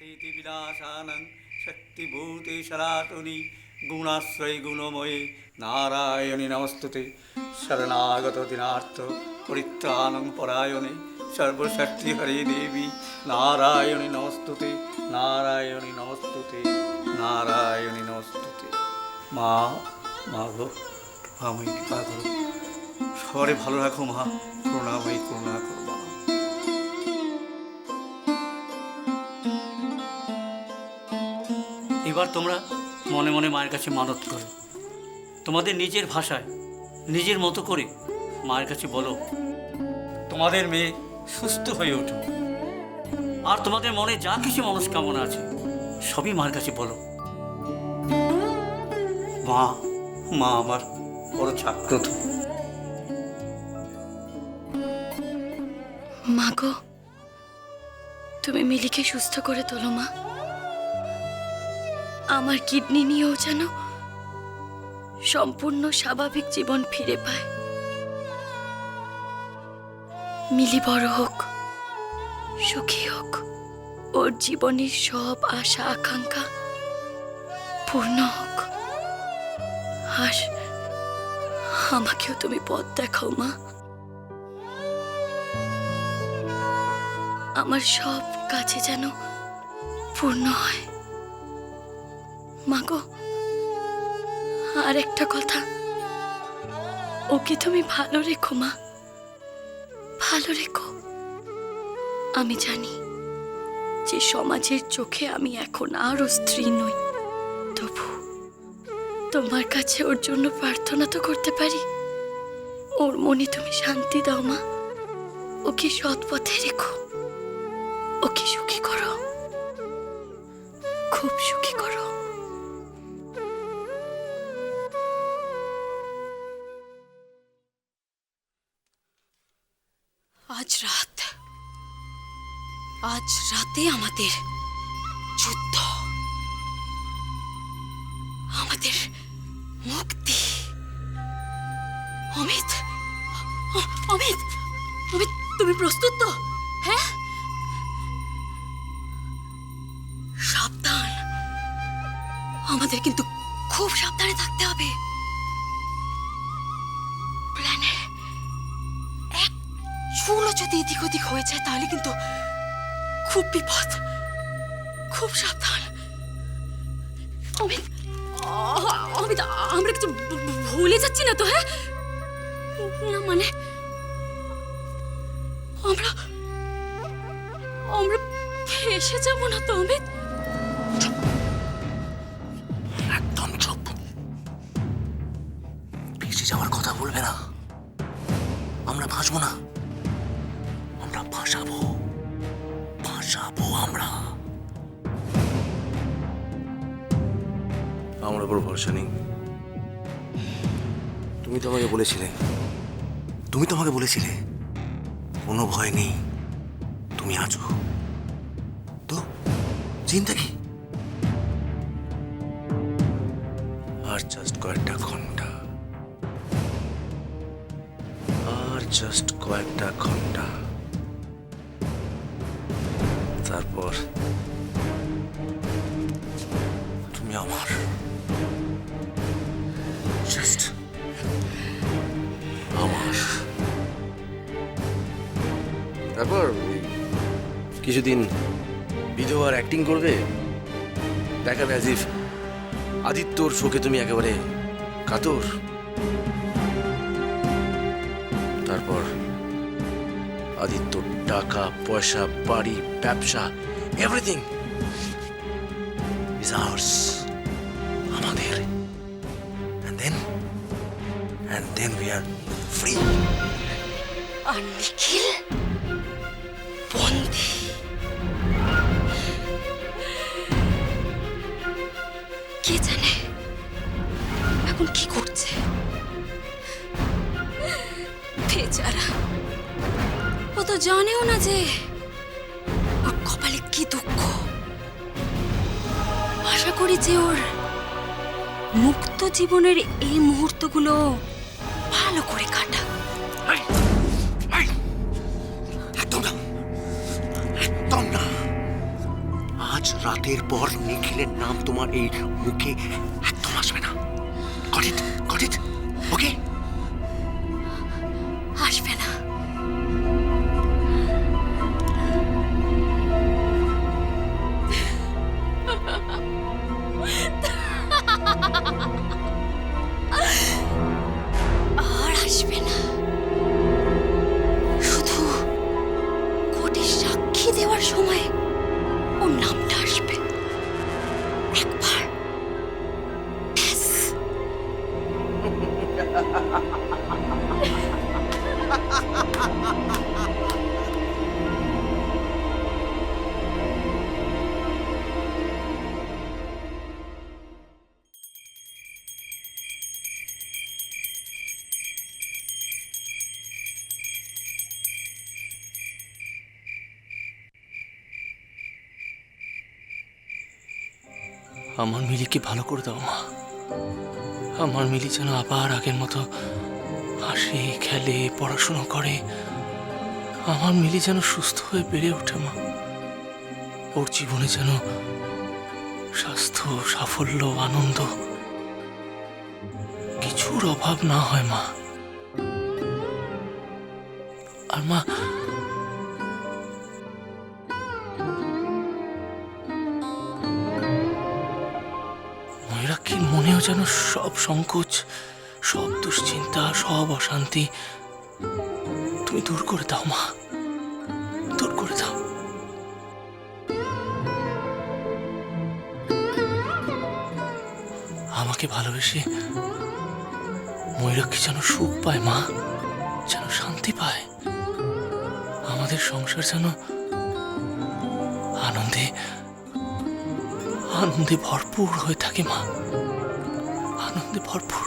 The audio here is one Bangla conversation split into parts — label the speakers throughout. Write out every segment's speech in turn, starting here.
Speaker 1: স্থিতি বিনাশানং শক্তিভূতে সনাতনী গুণাশ্রয়ী গুণময়ী নারায়ণী নমস্তুতে শরণাগত দিনার্থ পরিত্রাণং পরায়ণে সর্বশক্তি হরে দেবী নারায়ণী নমস্তুতে নারায়ণী নমস্তুতে নারায়ণী নমস্তুতে। মা মা গো আমায় কৃপা করো, সবারে ভালো রাখো মা, করুণাময়ী করুণা করো মা। এবার তোমরা মনে মনে মায়ের কাছে মানত করো, তোমাদের নিজের ভাষায় নিজের মতো করে মায়ের কাছে বলো তোমাদের মেয়ে সুস্থ হয়ে উঠুক, আর তোমাদের মনে যা কিছু মনস্কামনা আছে সবই মায়ের কাছে বলো। মা মা আমার বড় জাগ্রত।
Speaker 2: মা গো, তুমি মিলিকে সুস্থ করে তোলো মা। আমার কিডনি নিয়েও যেন সম্পূর্ণ স্বাভাবিক জীবন ফিরে পায়। মিলি বড় হোক, সুখী হোক, ওর জীবনের সব আশা আকাঙ্ক্ষা পূর্ণ হোক। আর আমাকেও তুমি পথ দেখাও মা। আমার সব কাজে যেন পূর্ণ হয়। মাগো, আর একটা কথা, ওকে তুমি ভালো রেখো মা, ভালো রেখো। আমি জানি যে সমাজের চোখে আমি এখন আরও স্ত্রী নই, তবু তোমার কাছে ওর জন্য প্রার্থনা তো করতে পারি। ওর মনে তুমি শান্তি দাও মা, ওকে সৎ পথে রেখো, ওকে সুখী করো, খুব সুখী করো। আজ রাতে আমাদের যুদ্ধ, আমাদের মুক্তি। অমিত, অমিত, অমিত, তুমি প্রস্তুত তো? হ্যাঁ, সাবধান, আমাদের কিন্তু খুব সাবধানে থাকতে হবে। প্ল্যানে এক চুলও যদি এদিক ওদিক হয়ে যায় তাহলে কিন্তু খুব বিপদ, খুব সাবধান। অমিত, অমিত, আমরা কিছু ভুলে যাচ্ছি না তো? হ্যাঁ, না মানে আমরা আমরা ফেসে যাব না তো? অমিত,
Speaker 3: একদম চুপ, ফেসে যাওয়ার কথা বলবে না। আমরা ভাসবো না, আমরা ভাসাবো, ভাসাবো আমরা। আমার উপর ভরসা নেই। তুমি তো আমাকে বলেছিলে কোনো ভয় নেই, তুমি আছো তো, চিন্তা কি? আর জাস্ট কয়েকটা ঘন্টা, আর জাস্ট কয়েকটা ঘন্টা, তারপর তুমি আমার। জাস্ট আমার। তারপর কিছুদিন বিধবার অ্যাক্টিং করবে, দেখাবে অ্যাজ ইফ আদিত্যর শোকে তুমি একেবারে কাতর। তারপর আদিত্য টাকা পয়সা, বাড়ি, ব্যবসা, এভরিথিং ইজ আওয়ার্স, আমাদের। And then we are free.
Speaker 2: আর নিখিল বন্দী। কে জানে এখন কি করছে? বেচারা, ও তো জানেও না যে ওর কপালে কি দুঃখ। আশা করি যে ওর মুক্ত জীবনের এই মুহূর্তগুলো ভালো করে কাটা।
Speaker 3: একদম না, একদম না। আজ আজ রাতের পর নিখিলের নাম তোমার এই মুখে একদম আসবে না। Got it? Got it? Okay?
Speaker 2: আসবে না। আর আসবে না। শুধু কোর্টে সাক্ষী দেওয়ার সময় ওর নামটা আসবে একবার, ব্যাস।
Speaker 3: আমার মিলিকে ভালো করে দাও মা। আমার মিলি যেন আবার আগের মতো হাসে, খেলে, পড়াশুনো করে। আমার মিলি যেন সুস্থ হয়ে বেড়ে ওঠে মা। ওর জীবনে যেন স্বাস্থ্য, সাফল্য, আনন্দ কিছুর অভাব না হয় মা। আর মা, ময়ূরাক্ষীর মনেও যেন সব সংকোচ, সব দুশ্চিন্তা, সব অশান্তি তুমি দূর করে দাও মা, দূর করে দাও। আমাকে ভালোবেসে ময়ূরাক্ষী যেন সুখ পায় মা, যেন শান্তি পায়। আমাদের সংসার যেন আনন্দে আনন্দে ভরপুর হয়ে থাকে মা, আনন্দে ভরপুর।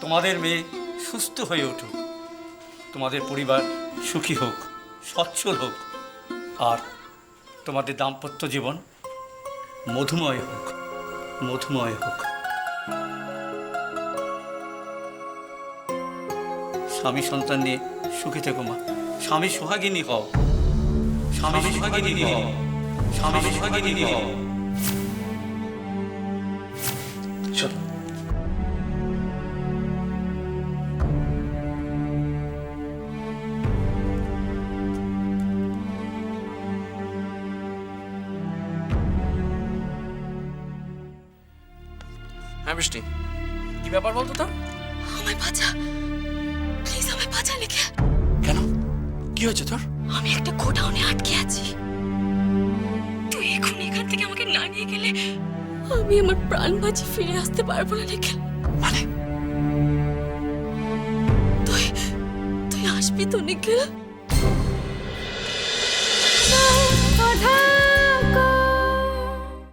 Speaker 1: তোমাদের মেয়ে সুস্থ হয়ে উঠুক, তোমাদের পরিবার সুখী হোক, সচ্ছল হোক, আর তোমাদের দাম্পত্য জীবন মধুময় হোক, মধুময় হোক। স্বামী সন্তান নিয়ে সুখী থেকো মা। স্বামী সোহাগিনী হও, স্বামী সোহাগিনী হও, স্বামী সোহাগিনী হও।
Speaker 3: চলো। হ্যাঁ বৃষ্টি, কি ব্যাপার বলতো তো?
Speaker 2: আমায় বাঁচা, প্লিজ আমায় বাঁচা লিখে।
Speaker 3: কেন, কি হয়েছে তোর?
Speaker 2: আমি একটা গোডাউনে আটকে আছি। তুই এখন এখান থেকে আমাকে না নিয়ে গেলে আমি আমার প্রাণ বাঁচি ফিরে আসতে পারবো না লিখে।
Speaker 3: মানে
Speaker 2: তুই তুই আসবি তো নিখিল?